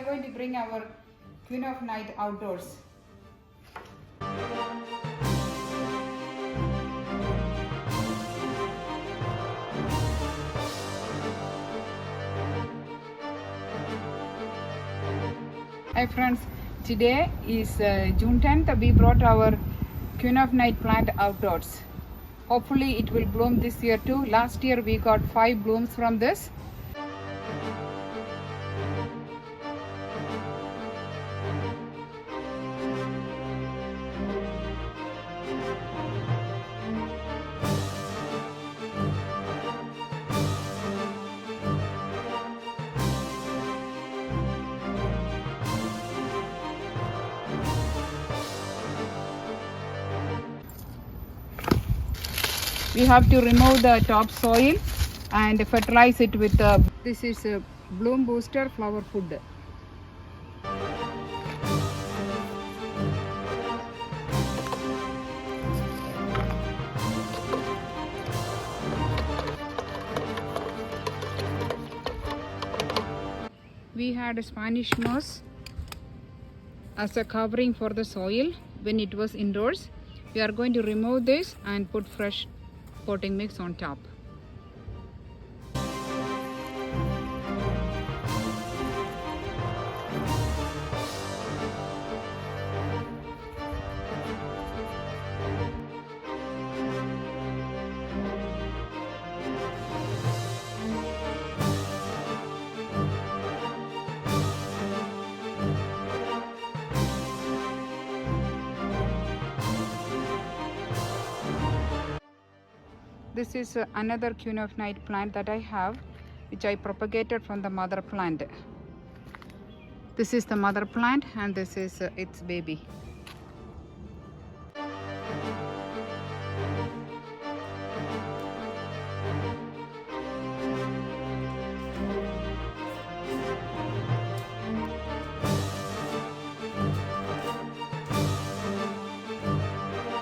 are going to bring our Queen of Night outdoors. Hi friends, today is June 10th. We brought our Queen of Night plant outdoors. Hopefully it will bloom this year too. Last year we got 5 blooms from this. We have to remove the top soil and fertilize it with this is a bloom booster flower food. We had a Spanish moss as a covering for the soil when it was indoors. We are going to remove this and put fresh potting mix on top. This is another Queen of Night plant that I have, which I propagated from the mother plant. This is the mother plant and this is its baby.